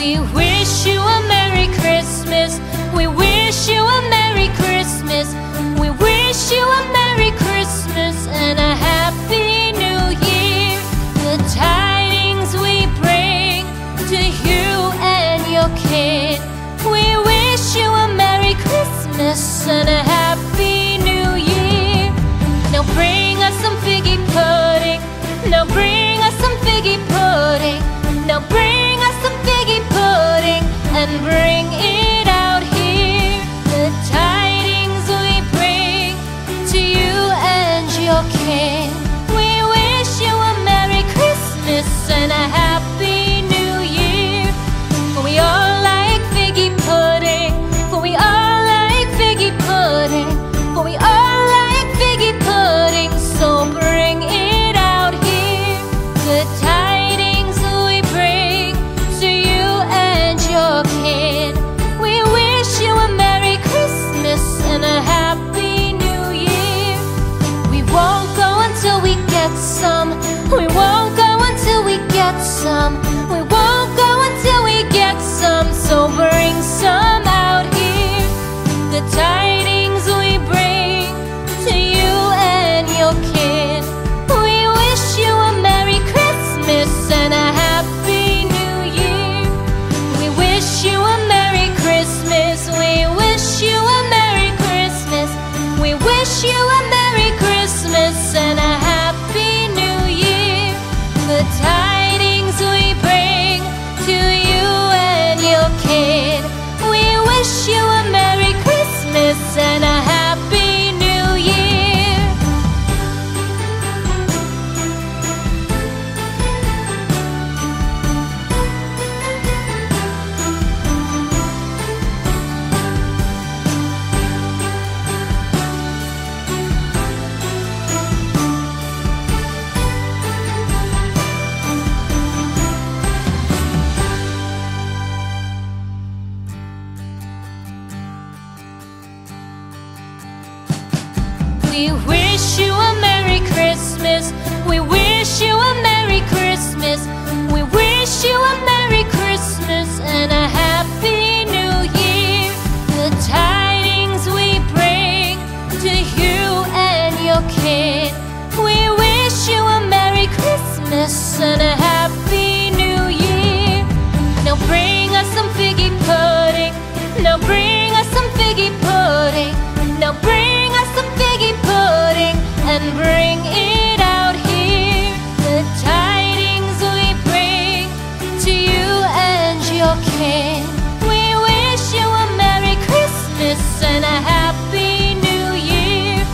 We wish you a Merry Christmas. We wish you a Merry Christmas. We wish you a Merry Christmas and a Happy New Year. The tidings we bring to you and your kid. We wish you a Merry Christmas and a Happy New Year. Now bring us some figgy pudding. Now bring us some figgy pudding. Now bring us some figgy pudding and bring it out here. The tidings we bring to you and your king. We wish you a Merry Christmas and a Happy New Year. For we all like figgy pudding. For we all like figgy pudding. For we all like figgy pudding. So bring it out here. The tidings we bring to you and your kid. We wish you a Merry Christmas and a Happy New Year. We won't go until we get some. We won't go until we get some. We won't go until we get some. So bring some out here. The tidings we bring to you and your kid. We wish you a Merry Christmas and a Happy New Year. We wish you a Merry Christmas. We wish you a Merry Christmas. We wish you a Merry Christmas and a Happy New Year. The tidings we bring to you and your kid. We wish you a Merry Christmas and a Happy New Year. We wish you a Merry Christmas. We wish you a Merry Christmas. We wish you a Merry Christmas and a Happy New Year. The tidings we bring to you and your kid. We wish you a Merry Christmas and a Happy New Year. Now bring us some figgy pudding. Now bring us some figgy pudding. Now bring us some figgy pudding and bring it out here. The tidings we bring to you and your king. We wish you a Merry Christmas and a Happy New Year.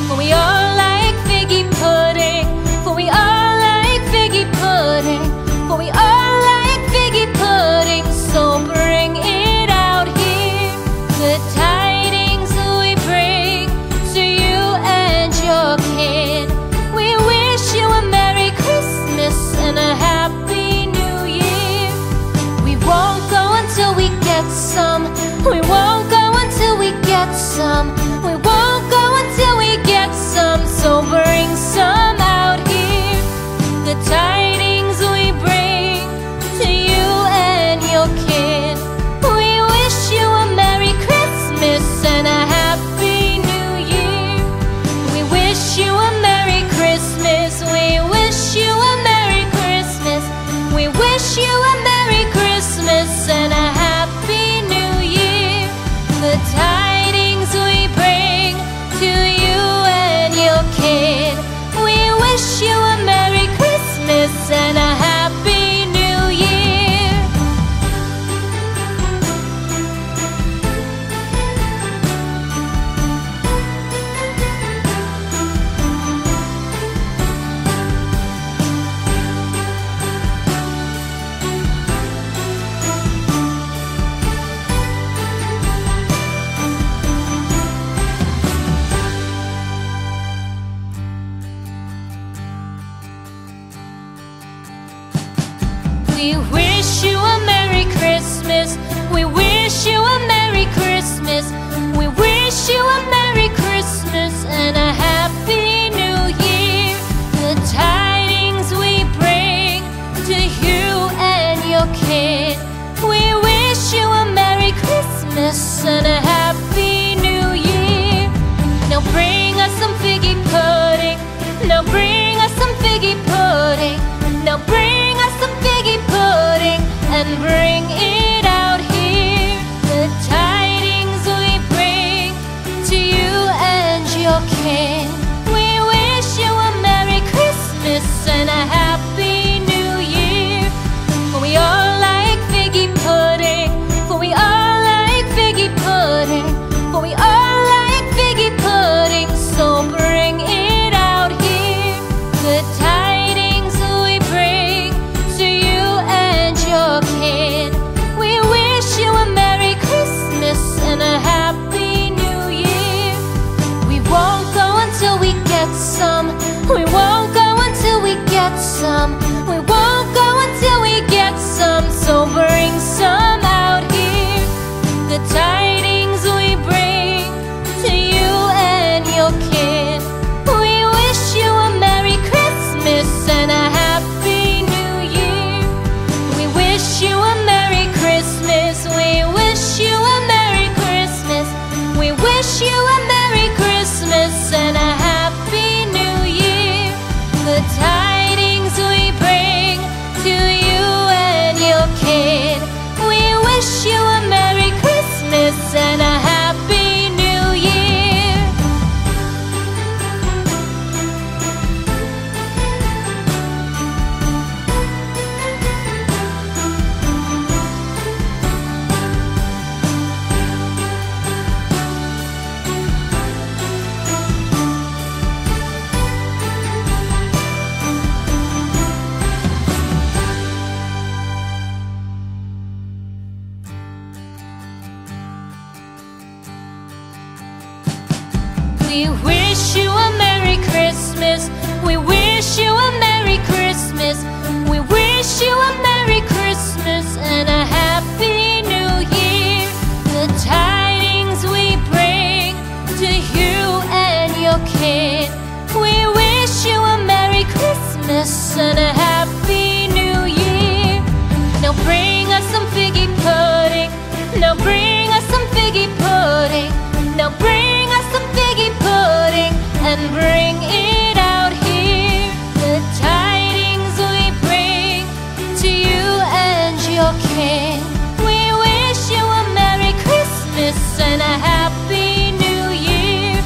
For we all like figgy pudding. For we all like figgy pudding. For we all like figgy pudding. So bring it out here. The tidings we bring to you and your kid. We wish you a Merry Christmas and a Happy New Year. We won't go until we get some. We won't go until we get some. We won't go until we get some. So bring some out here. The tidings we bring to you and your kid. We wish you a Merry Christmas and a Happy New Year. We wish you a Merry Christmas. We wish you a Merry Christmas. We wish you a Merry Christmas and a Happy New Year. The tidings we bring to you and your kid. We wish you a Merry Christmas and a Happy New Year. We wish you a Merry Christmas. We wish you a Merry Christmas. We wish you a Merry Christmas and a Happy New Year. The tidings we bring to you and your kid. We Christmas and a Happy New Year. Now bring us some figgy pudding. Now bring us some figgy pudding. Now bring us some figgy pudding and bring it out here. The tidings we bring to you and your kin. We wish you a Merry Christmas and a Happy New Year. For we all like figgy pudding. For we all like figgy pudding. For we all like figgy pudding. So bring it out here. The tidings we bring to you and your kin. We wish you a Merry Christmas and a Happy New Year. We won't go until we get some. We won't go until we get some. We won't go until we get some. So bring some out here. The tidings we bring to you and your kin. We wish you a Merry Christmas and a Happy New Year. We wish you a Merry Christmas. We wish you a Merry Christmas. We wish you a Merry Christmas and a Happy New Year. The tidings we bring to you and your kin. We wish you a Merry Christmas and a Happy New Year. We wish you a Merry Christmas. We wish you a Merry Christmas. We wish you a Merry Christmas and a Happy New Year. The tidings we bring to you and your kin. We wish you a Merry Christmas and a Happy New Year. Now bring us some figgy pudding. Now bring us some figgy pudding. Now bring us some figgy pudding and bring it out here. The tidings we bring to you and your kin. We wish you a Merry Christmas and a Happy New Year.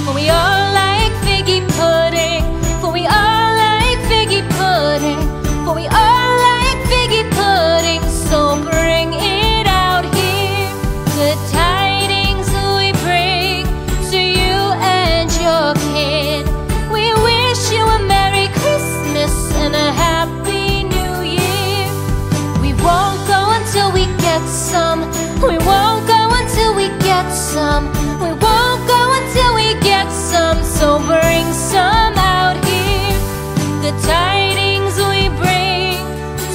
For we all like figgy pudding. For we all like figgy pudding. For we all like figgy pudding. So bring it out here. The tidings we bring to you and your kin. We wish you a Merry Christmas and a Happy New Year. We won't go until we get some. We won't go until we get some. We won't go until we get some. So bring some out here. The tidings we bring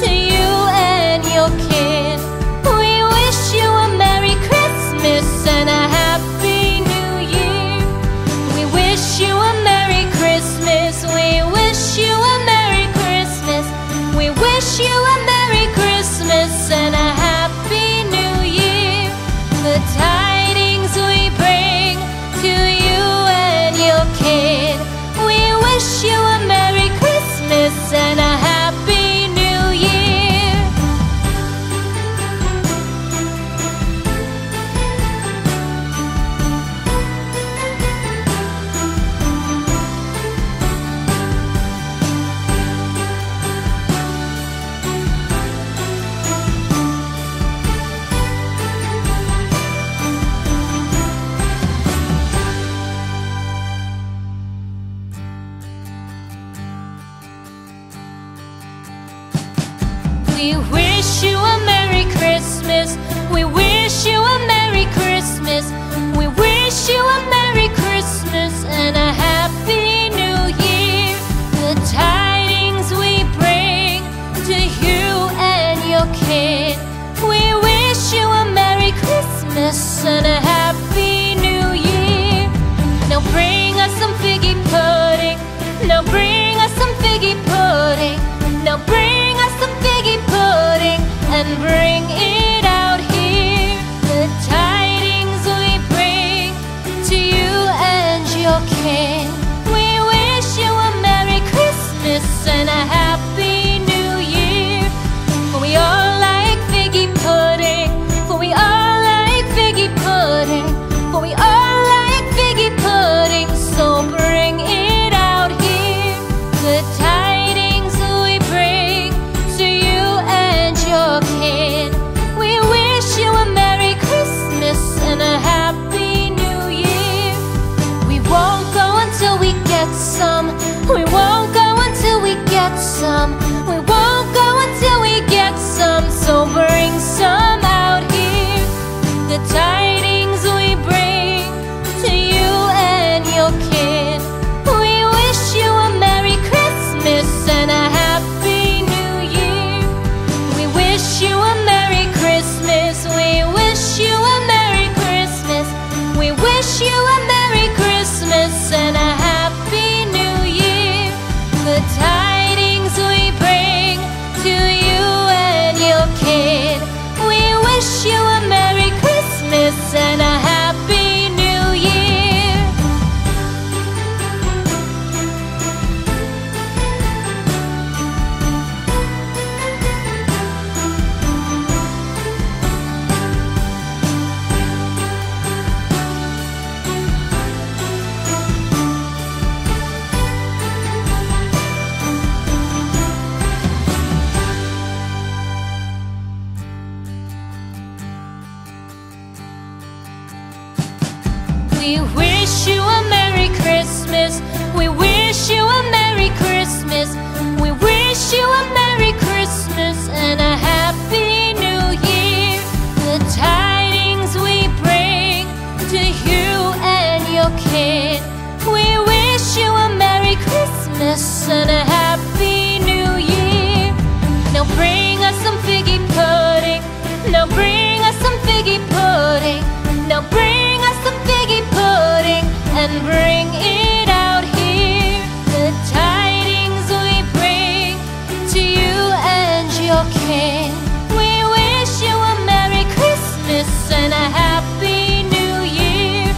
to you and your kin. We wish you a Merry Christmas and a Happy New Year. We wish you a Merry Christmas. We wish you a Merry Christmas. We wish you a Merry Christmas and a Happy New Year. The tidings we bring to you and your kin. We wish you a Merry Christmas and a Happy New Year. We wish you a Merry Christmas. We wish you a Merry Christmas. We wish you a Merry Christmas and a Happy New Year. The tidings we bring to you and your kin. We wish you a Merry Christmas and a Happy New Year. Now bring us some figgy pudding. Now bring us some figgy pudding. Now bring us some figgy pudding and bring it out here. We wish you a Merry Christmas. We wish you a Merry Christmas. We wish you a Merry Christmas and a Happy New Year. The tidings we bring to you and your kid. We wish you a Merry Christmas and a Happy New Year. Now bring us some figgy pudding. Now bring us some figgy pudding. Now bring us some figgy pudding and bring it out here. The tidings we bring to you and your kin. We wish you a Merry Christmas and a Happy New Year.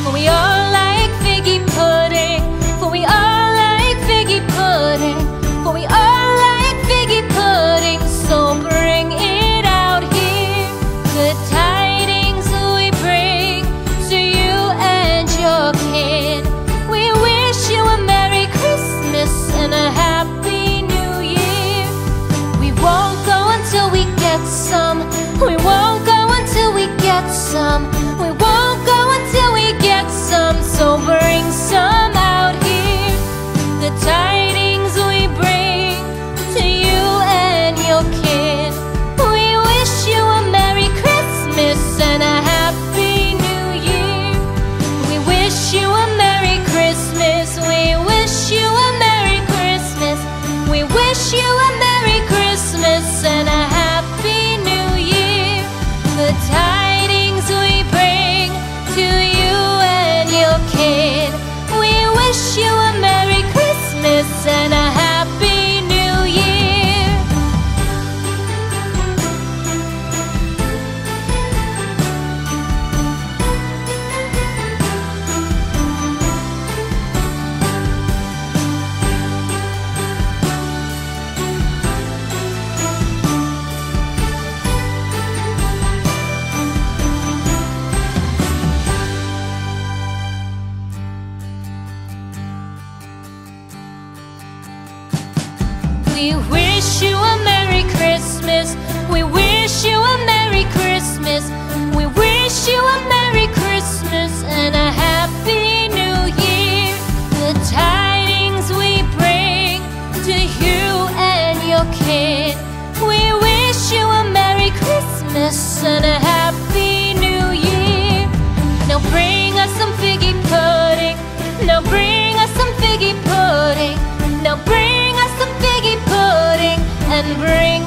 For we all like figgy pudding. For we all like figgy pudding. For we all like figgy pudding. So bring it out here. The tidings we bring to you and your kid. We wish you a Merry Christmas and a Happy New Year. We won't go until we get some. We won't go until we get some. We won't go until we get some. So bring some out here. The tidings we bring to you and your kid. We wish you a Merry Christmas and a Happy New Year. We wish you a Merry Christmas. We wish you a Merry Christmas. We wish you a Merry Christmas and a Happy New Year. The tidings we bring to you and your kid. We wish you a Merry Christmas and a Happy New Year. We wish you a Merry Christmas. We wish you a Merry Christmas. We wish you a Merry Christmas and a Happy New Year. The tidings we bring to you and your kid. We wish you a Merry Christmas and a Happy New Year. Now bring us some figgy pudding. Now bring us some figgy pudding. Now bring us some figgy pudding and bring